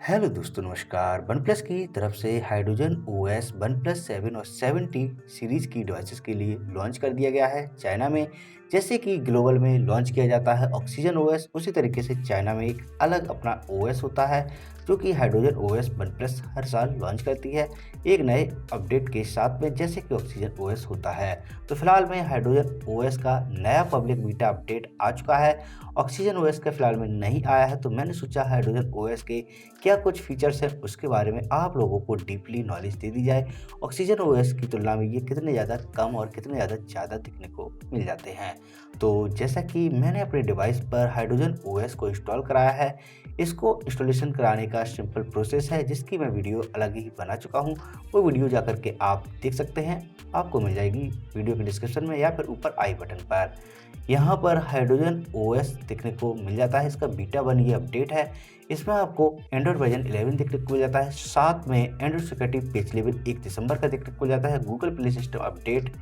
Hello दोस्तों, नमस्कार। OnePlus की तरफ से हाइड्रोजन ओएस OnePlus 7 और 7T सीरीज की डिवाइसेस के लिए लॉन्च कर दिया गया है चाइना में। जैसे कि ग्लोबल में लॉन्च किया जाता है ऑक्सीजन ओएस, उसी तरीके से चाइना में एक अलग अपना ओएस होता है जो कि हाइड्रोजन ओएस OnePlus हर साल लॉन्च करती है एक नए अपडेट के साथ में, जैसे कि ऑक्सीजन ओएस होता है। तो फिलहाल में हाइड्रोजन ओएस का नया पब्लिक बीटा अपडेट आ चुका है। ऑक्सीजन ओएस का फिलहाल में नहीं आया है, तो मैंने सोचा हाइड्रोजन ओएस के क्या कुछ फीचर्स हैं उसके बारे में आप लोगों को डीपली नॉलेज दे दी जाए। ऑक्सीजन ओएस की तुलना में ये कितने ज़्यादा कम और कितने ज़्यादा दिखने को मिल जाते हैं। तो जैसा कि मैंने अपने डिवाइस पर हाइड्रोजन ओएस को इंस्टॉल कराया है, इसको इंस्टॉलेशन कराने का सिंपल प्रोसेस है जिसकी मैं वीडियो अलग ही बना चुका हूँ। वो वीडियो जा करके आप देख सकते हैं, आपको मिल जाएगी वीडियो के डिस्क्रिप्शन में या फिर ऊपर आई बटन पर। यहाँ पर हाइड्रोजन ओएस देखने को मिल जाता है, इसका बीटा 1 ये अपडेट है। इसमें आपको एंड्रॉइड वर्जन 11 देखने को मिल जाता है, साथ में एंड्रॉइड सिक्योरिटी पैच लेवल 1 दिसंबर का देखने को मिल जाता है। गूगल प्ले सिस्टम अपडेट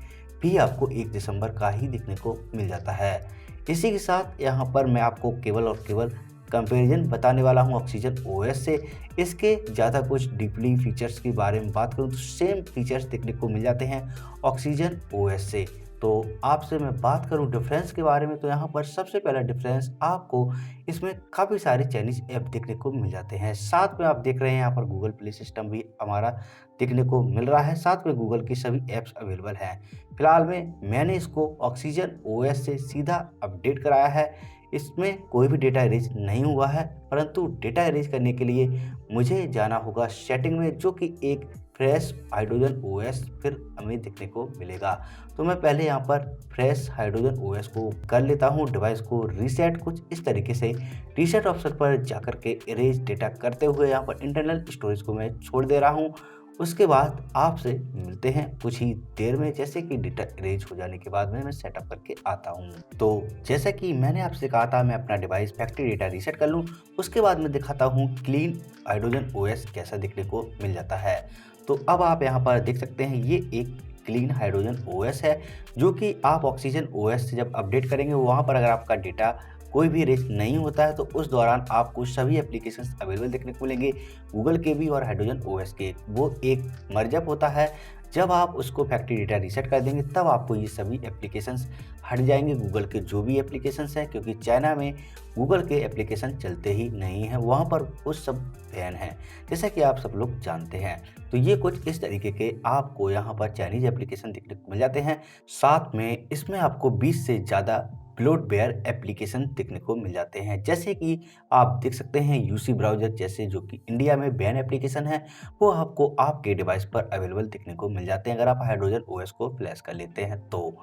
भी आपको 1 दिसंबर का ही देखने को मिल जाता है। इसी के साथ यहाँ पर मैं आपको केवल और केवल कंपैरिजन बताने वाला हूँ ऑक्सीजन ओएस से। इसके ज़्यादा कुछ डीपली फीचर्स के बारे में बात करूँ तो सेम फीचर्स देखने को मिल जाते हैं ऑक्सीजन ओएस से। तो आपसे मैं बात करूं डिफरेंस के बारे में, तो यहाँ पर सबसे पहला डिफरेंस आपको इसमें काफ़ी सारे चाइनीज ऐप देखने को मिल जाते हैं। साथ में आप देख रहे हैं यहाँ पर गूगल प्ले सिस्टम भी हमारा देखने को मिल रहा है, साथ में गूगल की सभी ऐप्स अवेलेबल हैं। फिलहाल में मैंने इसको ऑक्सीजन ओएस से सीधा अपडेट कराया है। इसमें कोई भी डेटा इरेज नहीं हुआ है, परंतु डेटा इरेज करने के लिए मुझे जाना होगा सेटिंग में, जो कि एक फ्रेश हाइड्रोजन ओएस फिर हमें देखने को मिलेगा। तो मैं पहले यहाँ पर फ्रेश हाइड्रोजन ओएस को कर लेता हूँ, डिवाइस को रीसेट कुछ इस तरीके से। रीसेट ऑप्शन पर जाकर के इरेज डेटा करते हुए यहाँ पर इंटरनल स्टोरेज को मैं छोड़ दे रहा हूँ। उसके बाद आपसे मिलते हैं कुछ ही देर में, जैसे कि डेटा इरेज हो जाने के बाद में मैं सेटअप करके आता हूँ। तो जैसा कि मैंने आपसे कहा था, मैं अपना डिवाइस फैक्ट्री डेटा रीसेट कर लूँ, उसके बाद मैं दिखाता हूँ क्लीन हाइड्रोजन ओएस कैसा दिखने को मिल जाता है। तो अब आप यहाँ पर देख सकते हैं, ये एक क्लीन हाइड्रोजन ओएस है, जो कि आप ऑक्सीजन ओएस से जब अपडेट करेंगे वहाँ पर अगर आपका डेटा कोई भी रिच नहीं होता है तो उस दौरान आपको सभी एप्लीकेशंस अवेलेबल देखने को मिलेंगे, गूगल के भी और हाइड्रोजन ओएस के। वो एक मर्जअप होता है, जब आप उसको फैक्ट्री डेटा रीसेट कर देंगे तब आपको ये सभी एप्लीकेशंस हट जाएंगे, गूगल के जो भी एप्लीकेशंस हैं, क्योंकि चाइना में गूगल के एप्लीकेशन चलते ही नहीं हैं, वहाँ पर उस सब बैन है, जैसा कि आप सब लोग जानते हैं। तो ये कुछ इस तरीके के आपको यहाँ पर चाइनीज एप्लीकेशन देखने को मिल जाते हैं। साथ में इसमें आपको 20 से ज़्यादा ब्लोटवेयर एप्लीकेशन देखने को मिल जाते हैं, जैसे कि आप देख सकते हैं यूसी ब्राउज़र जैसे, जो कि इंडिया में बैन एप्लीकेशन है, वो आपको आपके डिवाइस पर अवेलेबल देखने को मिल जाते हैं अगर आप हाइड्रोजन ओएस को फ्लैश कर लेते हैं तो।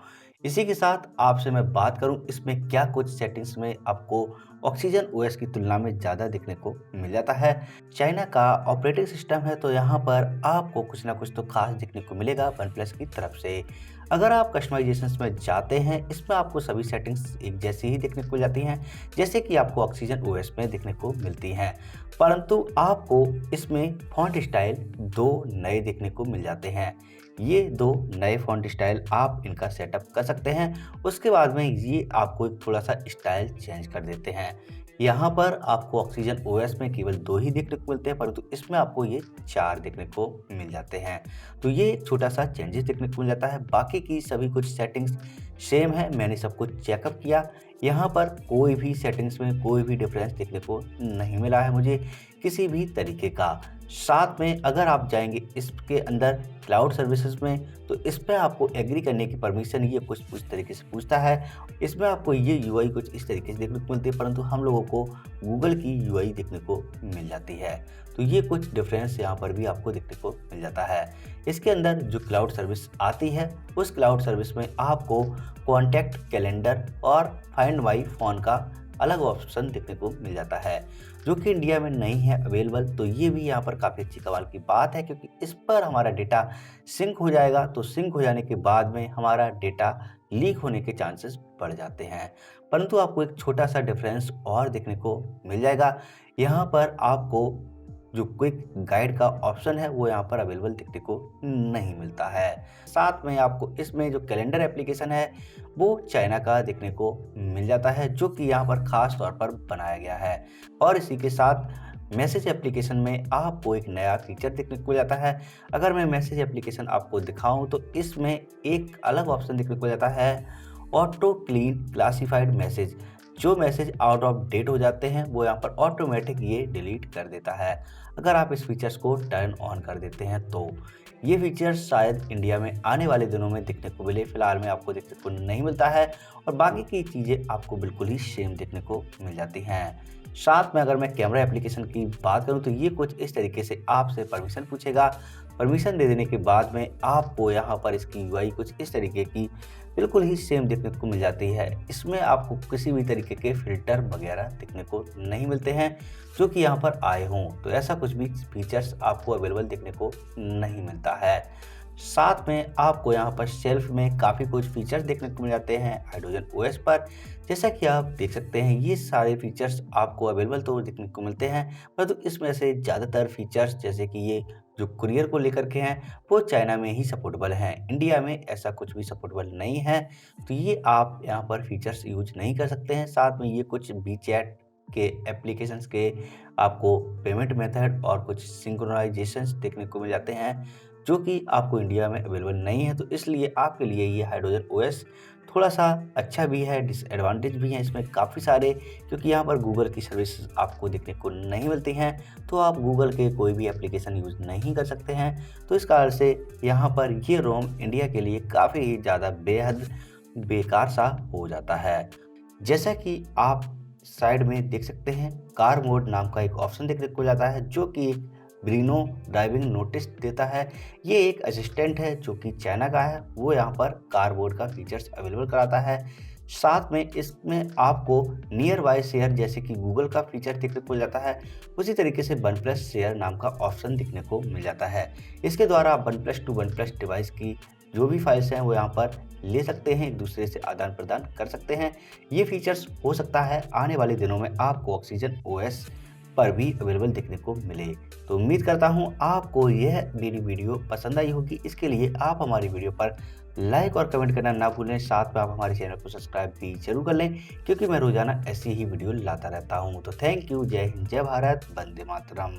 इसी के साथ आपसे मैं बात करूं इसमें क्या कुछ सेटिंग्स में आपको ऑक्सीजन ओएस की तुलना में ज़्यादा देखने को मिल जाता है। चाइना का ऑपरेटिंग सिस्टम है, तो यहाँ पर आपको कुछ ना कुछ तो खास देखने को मिलेगा OnePlus की तरफ से। अगर आप कस्टमाइजेशंस में जाते हैं, इसमें आपको सभी सेटिंग्स एक जैसी ही देखने को मिल जाती हैं, जैसे कि आपको ऑक्सीजन ओएस में देखने को मिलती हैं, परंतु आपको इसमें फॉन्ट स्टाइल 2 नए देखने को मिल जाते हैं। ये 2 नए फॉन्ट स्टाइल आप इनका सेटअप कर सकते हैं, उसके बाद में ये आपको एक थोड़ा सा स्टाइल चेंज कर देते हैं। यहाँ पर आपको ऑक्सीजन ओएस में केवल 2 ही देखने को मिलते हैं, परंतु इसमें आपको ये 4 देखने को मिल जाते हैं। तो ये छोटा सा चेंजेस देखने को मिल जाता है, बाकी की सभी कुछ सेटिंग्स सेम है। मैंने सब कुछ चेकअप किया, यहाँ पर कोई भी सेटिंग्स में कोई भी डिफरेंस देखने को नहीं मिला है मुझे किसी भी तरीके का। साथ में अगर आप जाएंगे इसके अंदर क्लाउड सर्विसेज में, तो इस पर आपको एग्री करने की परमिशन ये कुछ उस तरीके से पूछता है। इसमें आपको ये यूआई कुछ इस तरीके से देखने को मिलती है, परंतु हम लोगों को गूगल की यूआई देखने को मिल जाती है। तो ये कुछ डिफरेंस यहाँ पर भी आपको देखने को मिल जाता है। इसके अंदर जो क्लाउड सर्विस आती है, उस क्लाउड सर्विस में आपको कॉन्टैक्ट, कैलेंडर और फाइंड माई फ़ोन का अलग ऑप्शन देखने को मिल जाता है, जो कि इंडिया में नहीं है अवेलेबल। तो ये भी यहाँ पर काफ़ी अच्छी कमाल की बात है, क्योंकि इस पर हमारा डेटा सिंक हो जाएगा, तो सिंक हो जाने के बाद में हमारा डेटा लीक होने के चांसेस बढ़ जाते हैं। परंतु आपको एक छोटा सा डिफरेंस और देखने को मिल जाएगा, यहाँ पर आपको जो क्विक गाइड का ऑप्शन है वो यहाँ पर अवेलेबल देखने को नहीं मिलता है। साथ में आपको इसमें जो कैलेंडर एप्लीकेशन है वो चाइना का देखने को मिल जाता है, जो कि यहाँ पर खास तौर पर बनाया गया है। और इसी के साथ मैसेज एप्लीकेशन में आपको एक नया फीचर देखने को मिल जाता है। अगर मैं मैसेज एप्लीकेशन आपको दिखाऊं तो इसमें एक अलग ऑप्शन देखने को मिल जाता है, ऑटो क्लीन क्लासिफाइड मैसेज। जो मैसेज आउट ऑफ डेट हो जाते हैं वो यहाँ पर ऑटोमेटिक ये डिलीट कर देता है अगर आप इस फीचर्स को टर्न ऑन कर देते हैं तो। ये फीचर शायद इंडिया में आने वाले दिनों में देखने को मिले, फिलहाल में आपको देखने को नहीं मिलता है और बाकी की चीज़ें आपको बिल्कुल ही सेम देखने को मिल जाती हैं। साथ में अगर मैं कैमरा एप्लीकेशन की बात करूं तो ये कुछ इस तरीके से आपसे परमिशन पूछेगा। परमिशन दे देने के बाद में आपको यहाँ पर इसकी यूआई कुछ इस तरीके की बिल्कुल ही सेम देखने को मिल जाती है। इसमें आपको किसी भी तरीके के फ़िल्टर वगैरह देखने को नहीं मिलते हैं जो कि यहाँ पर आए हों, तो ऐसा कुछ भी फीचर्स आपको अवेलेबल देखने को नहीं मिलता है। साथ में आपको यहाँ पर शेल्फ में काफ़ी कुछ फीचर्स देखने को मिल जाते हैं हाइड्रोजन ओएस पर। जैसा कि आप देख सकते हैं ये सारे फीचर्स आपको अवेलेबल तो देखने को मिलते हैं, परंतु इसमें से ज़्यादातर फीचर्स जैसे कि ये जो कुरियर को लेकर के हैं वो चाइना में ही सपोर्टेबल हैं, इंडिया में ऐसा कुछ भी सपोर्टेबल नहीं है, तो ये आप यहाँ पर फीचर्स यूज नहीं कर सकते हैं। साथ में ये कुछ वी चैट के एप्लीकेशंस के आपको पेमेंट मेथड और कुछ सिंक्रोनाइजेशंस देखने को मिल जाते हैं जो कि आपको इंडिया में अवेलेबल नहीं है, तो इसलिए आपके लिए ये हाइड्रोजन ओएस थोड़ा सा अच्छा भी है, डिसएडवांटेज भी हैं इसमें काफ़ी सारे, क्योंकि यहाँ पर गूगल की सर्विसेज आपको देखने को नहीं मिलती हैं, तो आप गूगल के कोई भी एप्लीकेशन यूज़ नहीं कर सकते हैं। तो इस कारण से यहाँ पर ये रोम इंडिया के लिए काफ़ी ही ज़्यादा बेहद बेकार सा हो जाता है। जैसा कि आप साइड में देख सकते हैं कार मोड नाम का एक ऑप्शन देखने को जाता है जो कि एक ब्रीनो ड्राइविंग नोटिस देता है। ये एक असिस्टेंट है जो कि चाइना का है, वो यहाँ पर कार मोड का फीचर्स अवेलेबल कराता है। साथ में इसमें आपको नियर बाय शेयर जैसे कि गूगल का फीचर देखने को मिल जाता है, उसी तरीके से वन प्लस शेयर नाम का ऑप्शन देखने को मिल जाता है। इसके द्वारा आप one plus two one plus device की जो भी फाइल्स हैं वो यहाँ पर ले सकते हैं, एक दूसरे से आदान प्रदान कर सकते हैं। ये फीचर्स हो सकता है आने वाले दिनों में आपको ऑक्सीजन ओएस पर भी अवेलेबल देखने को मिले। तो उम्मीद करता हूँ आपको यह मेरी वीडियो पसंद आई होगी। इसके लिए आप हमारी वीडियो पर लाइक और कमेंट करना ना भूलें, साथ में आप हमारे चैनल को सब्सक्राइब भी जरूर कर लें क्योंकि मैं रोजाना ऐसी ही वीडियो लाता रहता हूँ। तो थैंक यू, जय हिंद, जय भारत, वंदे मातरम।